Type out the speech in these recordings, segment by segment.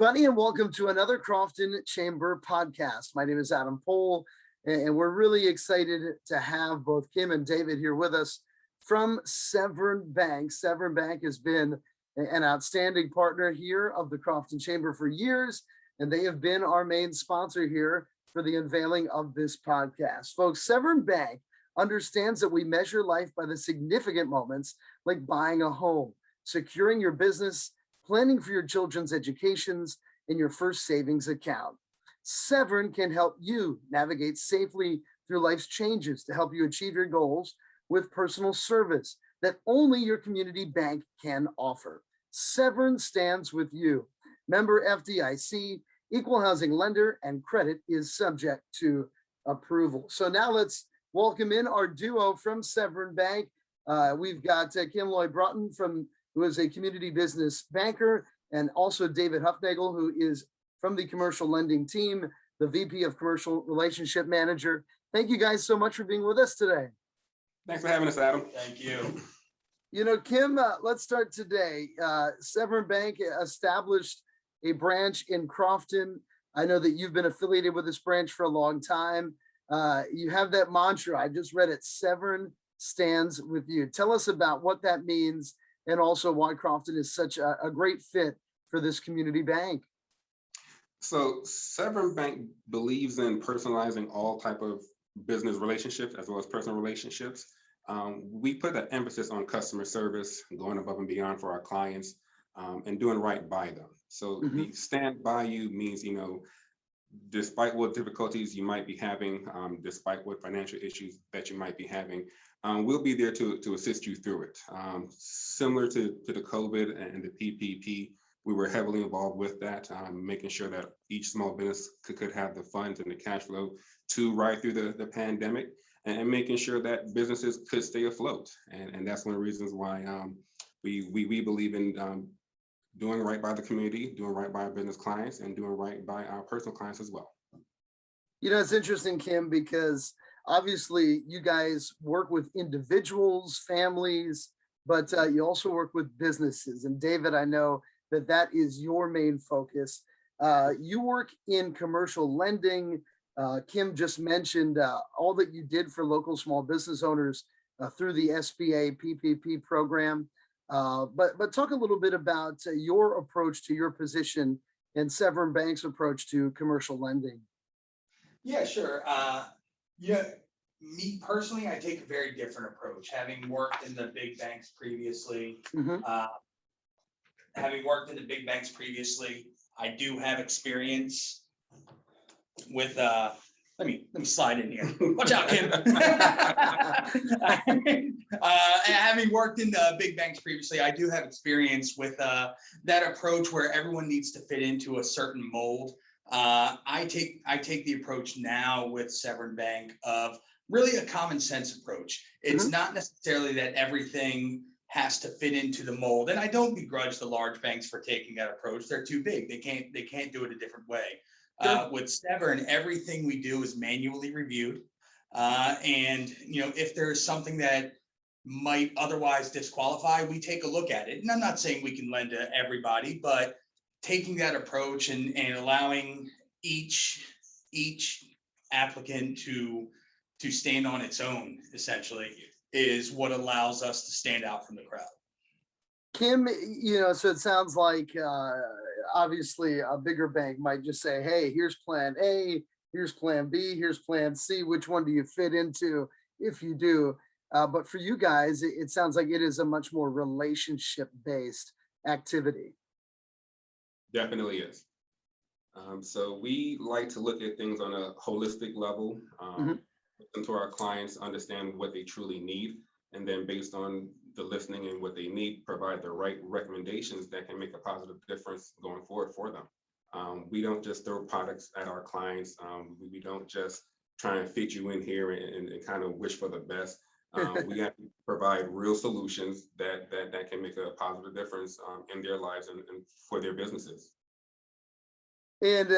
everybody, and welcome to another Crofton Chamber podcast. My name is Adam Pohl, and we're really excited to have both Kim and David here with us from Severn Bank. Severn Bank has been an outstanding partner here of the Crofton Chamber for years, and they have been our main sponsor here for the unveiling of this podcast. Folks, Severn Bank understands that we measure life by the significant moments like buying a home, securing your business, planning for your children's educations, and your first savings account. Severn can help you navigate safely through life's changes to help you achieve your goals with personal service that only your community bank can offer. Severn Stands with you. Member FDIC, equal housing lender, and credit is subject to approval. So now let's welcome in our duo from Severn Bank. We've got Kimlloy Broughton who is a community business banker, and also David Hufnagel, who is from the commercial lending team, the VP of Commercial Relationship Manager. Thank you guys so much for being with us today. Thanks for having us, Adam. Thank you. You know, Kim, let's start today. Severn Bank established a branch in Crofton. I know that you've been affiliated with this branch for a long time. You have that mantra, I just read it, Severn Stands with you. Tell us about what that means and also why Crofton is such a great fit for this community bank. So Severn Bank believes in personalizing all type of business relationships as well as personal relationships. We put an emphasis on customer service, going above and beyond for our clients, and doing right by them. So the stand by you means, you know, despite what difficulties you might be having, despite what financial issues that you might be having, we'll be there to assist you through it. Similar to the COVID and the PPP, we were heavily involved with that, making sure that each small business could have the funds and the cash flow to ride through the pandemic, and making sure that businesses could stay afloat. And that's one of the reasons why we believe in doing right by the community, doing right by our business clients, and doing right by our personal clients as well. You know, it's interesting, Kim, because obviously you guys work with individuals, families, but you also work with businesses. And David, I know that is your main focus. You work in commercial lending. Kim just mentioned all that you did for local small business owners through the SBA PPP program. But talk a little bit about your approach to your position and Severn Bank's approach to commercial lending. Yeah, sure. Me personally, I take a very different approach. Having worked in the big banks previously, I do have experience with let me slide in here. Watch out, Kim. Having worked in the big banks previously, I do have experience with that approach where everyone needs to fit into a certain mold. I take the approach now with Severn Bank of really a common sense approach. It's not necessarily that everything has to fit into the mold, and I don't begrudge the large banks for taking that approach. They're too big. They can't do it a different way. With Severn, everything we do is manually reviewed, and you know, if there's something that might otherwise disqualify, we take a look at it. And I'm not saying we can lend to everybody, but taking that approach and allowing each applicant to stand on its own essentially is what allows us to stand out from the crowd. Kim, you know, so it sounds like obviously a bigger bank might just say, hey, here's plan A, here's plan B, here's plan C. Which one do you fit into if you do? But for you guys, it sounds like it is a much more relationship-based activity. Definitely is. So we like to look at things on a holistic level, listen to our clients, understand what they truly need, and then based on the listening and what they need, provide the right recommendations that can make a positive difference going forward for them. We don't just throw products at our clients. We don't just try and fit you in here and kind of wish for the best. We have to provide real solutions that can make a positive difference in their lives and for their businesses. And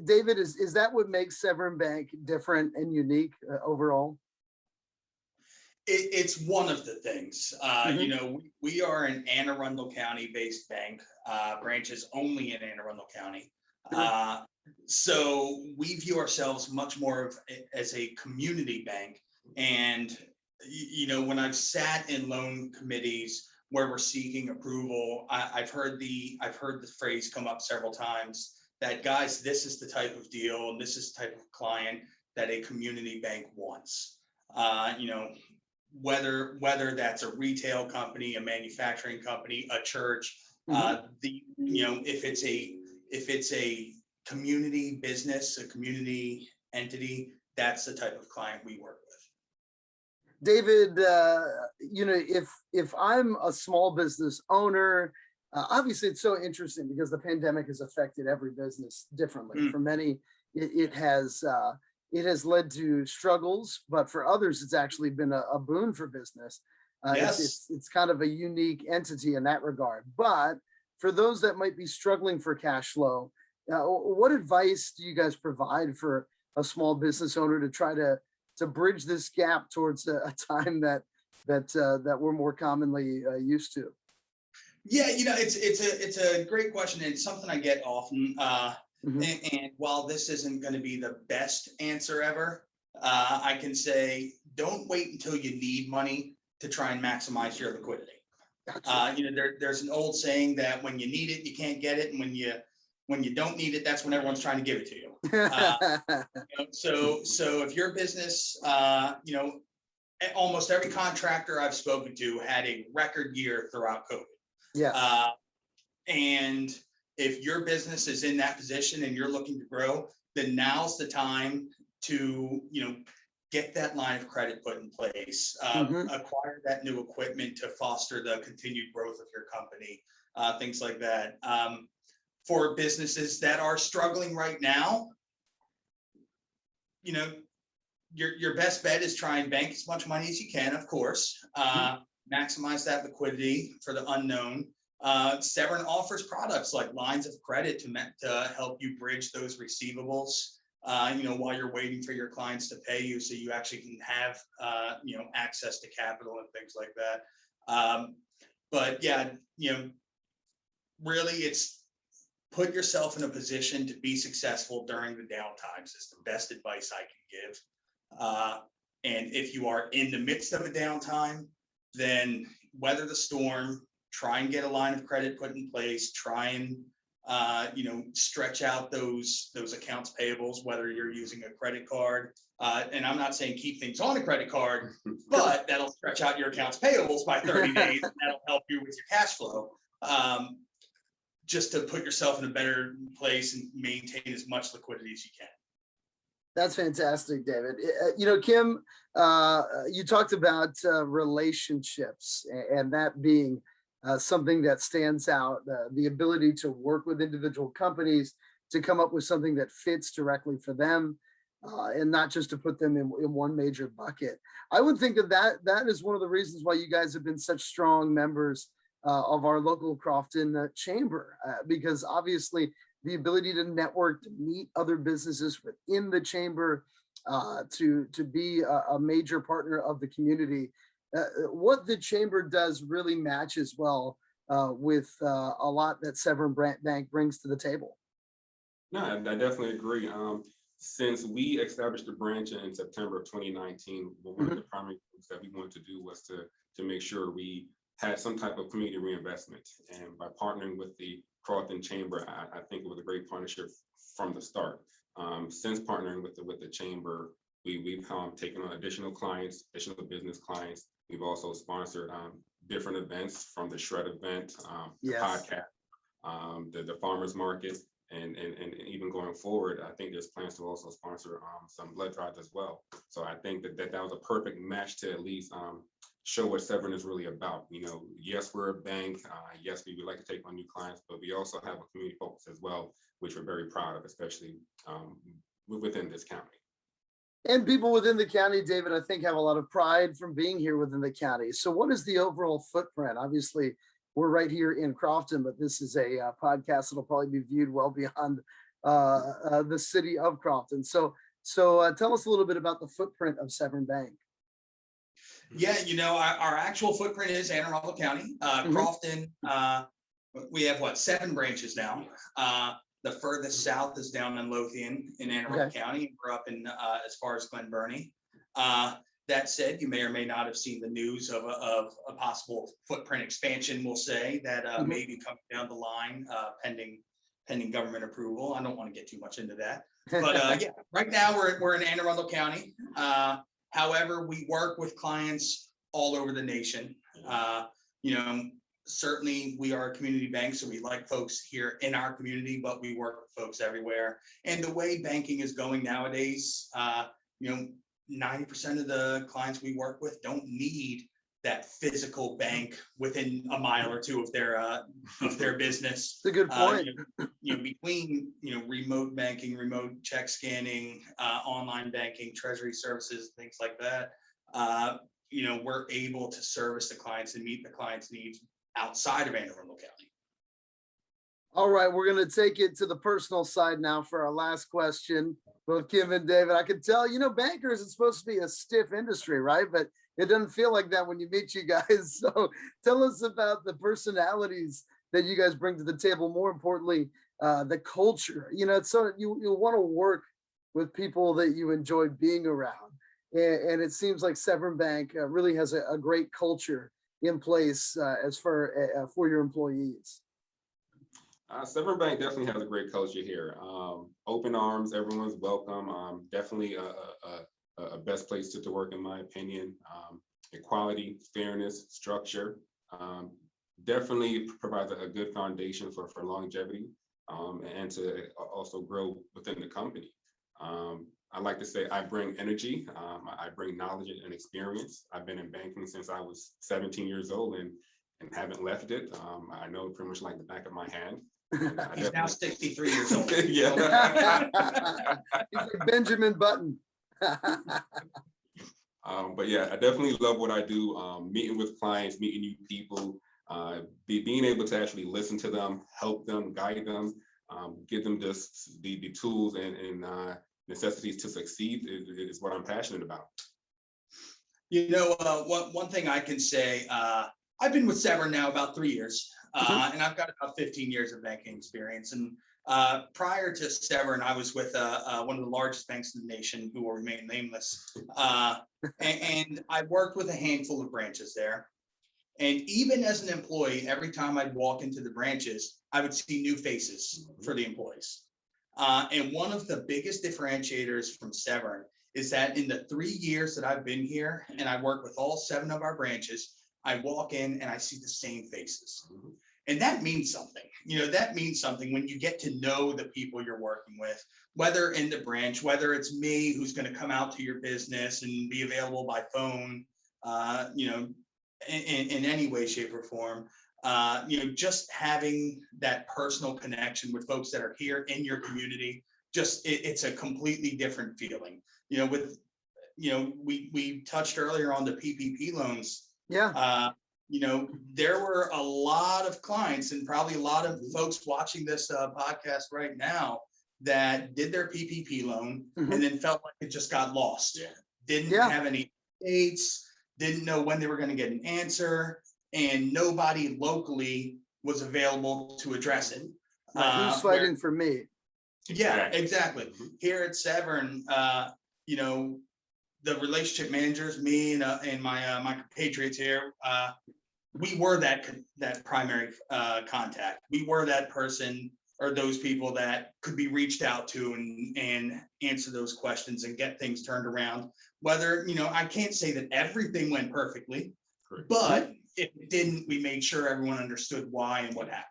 David, is that what makes Severn Bank different and unique overall? It's one of the things. Mhm. We are an Anne Arundel County based bank, branches only in Anne Arundel County. Sure. So we view ourselves much more as a community bank. And when I've sat in loan committees where we're seeking approval, I've heard the phrase come up several times that, guys, this is the type of deal and this is the type of client that a community bank wants. Uh, you know, whether that's a retail company, a manufacturing company, a church, Mhm. if it's a community business, a community entity, that's the type of client we work with. David, if I'm a small business owner, obviously it's so interesting because the pandemic has affected every business differently. Mm, For many, it has led to struggles, but for others, it's actually been a boon for business. yes. It's kind of a unique entity in that regard. But for those that might be struggling for cash flow, what advice do you guys provide for a small business owner to try to bridge this gap towards a time that we're more commonly used to? Yeah, it's a great question, and it's something I get often. Mhm. And while this isn't going to be the best answer ever, I can say don't wait until you need money to try and maximize your liquidity. Gotcha. There's an old saying that when you need it, you can't get it, and when you don't need it, that's when everyone's trying to give it to you. Uh, so if your business, almost every contractor I've spoken to had a record year throughout COVID. Yes. Uh, and if your business is in that position and you're looking to grow, then now's the time to, get that line of credit put in place, Hmm. acquire that new equipment to foster the continued growth of your company, things like that. For businesses that are struggling right now, you know, your best bet is try and bank as much money as you can, of course. Maximize that liquidity for the unknown. Severn offers products like lines of credit to help you bridge those receivables, while you're waiting for your clients to pay you, so you actually can have, access to capital and things like that. But yeah, really, it's put yourself in a position to be successful during the downtimes is the best advice I can give. And if you are in the midst of a downtime, then weather the storm, try and get a line of credit put in place, try and stretch out those accounts payables, whether you're using a credit card. And I'm not saying keep things on a credit card, but that'll stretch out your accounts payables by 30 days. And that'll help you with your cash flow. Just to put yourself in a better place and maintain as much liquidity as you can. That's fantastic, David. Kim, you talked about relationships and that being something that stands out, the ability to work with individual companies to come up with something that fits directly for them, and not just to put them in one major bucket. I would think that is one of the reasons why you guys have been such strong members of our local Crofton chamber, because obviously the ability to network, to meet other businesses within the chamber, to be a major partner of the community. What the chamber does really matches well with a lot that Severn Bank brings to the table. No, I definitely agree. Since we established the branch in September of 2019, one of the primary things that we wanted to do was to make sure we had some type of community reinvestment. And by partnering with the Crofton Chamber, I think it was a great partnership from the start. Since partnering with the chamber, we've taken on additional clients, additional business clients. We've also sponsored different events, from the Shred event, the Yes. podcast, the farmers market, and even going forward, I think there's plans to also sponsor some blood drives as well. So I think that was a perfect match to at least show what Severn is really about. Yes, we're a bank. Yes, we would like to take on new clients, but we also have a community focus as well, which we're very proud of, especially within this county. And people within the county, David, I think have a lot of pride from being here within the county. So what is the overall footprint? Obviously, we're right here in Crofton, but this is a podcast that'll probably be viewed well beyond the city of Crofton. So tell us a little bit about the footprint of Severn Bank. Yeah, our actual footprint is Anne Arundel County, Crofton. We have 7 branches now. The furthest south is down in Lothian in Anne Arundel County. We're up in as far as Glen Burnie. That said, you may or may not have seen the news of a possible footprint expansion. We'll say that may be coming down the line, pending government approval. I don't want to get too much into that, but yeah, right now we're in Anne Arundel County. However, we work with clients all over the nation. Certainly we are a community bank, so we like folks here in our community, but we work with folks everywhere. And the way banking is going nowadays, 90% of the clients we work with don't need that physical bank within a mile or two of their business. It's a good point. Between remote banking, remote check scanning, online banking, treasury services, things like that, we're able to service the clients and meet the clients' needs outside of Anne Arundel County. All right, we're going to take it to the personal side now for our last question. Both Kim and David, I can tell, bankers, it's supposed to be a stiff industry, right? But it doesn't feel like that when you meet you guys. So tell us about the personalities that you guys bring to the table. More importantly, the culture. So you want to work with people that you enjoy being around. And it seems like Severn Bank really has a great culture in place as for your employees. Severn Bank definitely has a great culture here. Open arms, everyone's welcome. Definitely a best place to work, in my opinion. Equality, fairness, structure, definitely provides a good foundation for longevity and to also grow within the company. I like to say I bring energy, I bring knowledge and experience. I've been in banking since I was 17 years old and haven't left it. I know pretty much like the back of my hand. He's now 63 years old. Yeah. He's like Benjamin Button. But yeah, I definitely love what I do. Meeting with clients, meeting new people, being able to actually listen to them, help them, guide them, give them just the tools and necessities to succeed is what I'm passionate about. One thing I can say, I've been with Severn now about 3 years, and I've got about 15 years of banking experience. And prior to Severn, I was with one of the largest banks in the nation, who will remain nameless. And I worked with a handful of branches there. And even as an employee, every time I'd walk into the branches, I would see new faces for the employees. And one of the biggest differentiators from Severn is that in the 3 years that I've been here, and I work with all 7 of our branches, I walk in and I see the same faces. And that means something. That means something when you get to know the people you're working with, whether in the branch, whether it's me who's going to come out to your business and be available by phone, in any way, shape, or form. Just having that personal connection with folks that are here in your community, it's a completely different feeling. We touched earlier on the PPP loans. Yeah. There were a lot of clients and probably a lot of folks watching this podcast right now that did their PPP loan and then felt like it just got lost. Didn't have any dates, didn't know when they were going to get an answer, and nobody locally was available to address it. Who's fighting for me? Yeah, exactly. Here at Severn, the relationship managers, me and my compatriots here, we were that primary contact. We were that person or those people that could be reached out to and answer those questions and get things turned around. Whether, I can't say that everything went perfectly, but if it didn't, we made sure everyone understood why and what happened.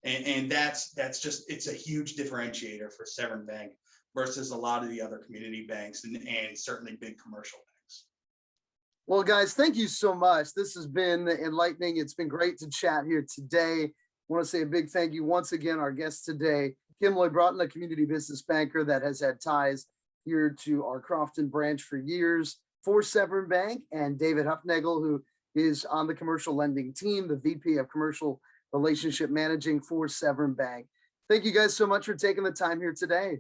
And that's just, it's a huge differentiator for Severn Bank versus a lot of the other community banks and certainly big commercial banks. Well, guys, thank you so much. This has been enlightening. It's been great to chat here today. I want to say a big thank you once again, our guest today, Kimlloy Broughton, a community business banker that has had ties here to our Crofton branch for years for Severn Bank, and David Hufnagel, who is on the commercial lending team, the VP of Commercial Relationship Managing for Severn Bank. Thank you guys so much for taking the time here today.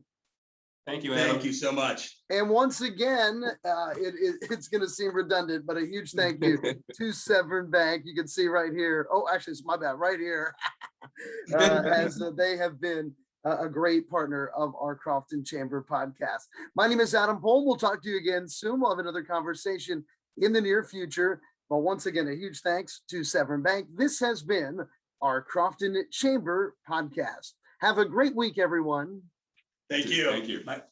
Thank you, Adam. Thank you so much. And once again, it's going to seem redundant, but a huge thank you to Severn Bank. You can see right here. Oh, actually, it's my bad, right here, as they have been a great partner of our Crofton Chamber podcast. My name is Adam Pohl. We'll talk to you again soon. We'll have another conversation in the near future. But once again, a huge thanks to Severn Bank. This has been our Crofton Chamber podcast. Have a great week, everyone. Thank you. Thank you. Bye.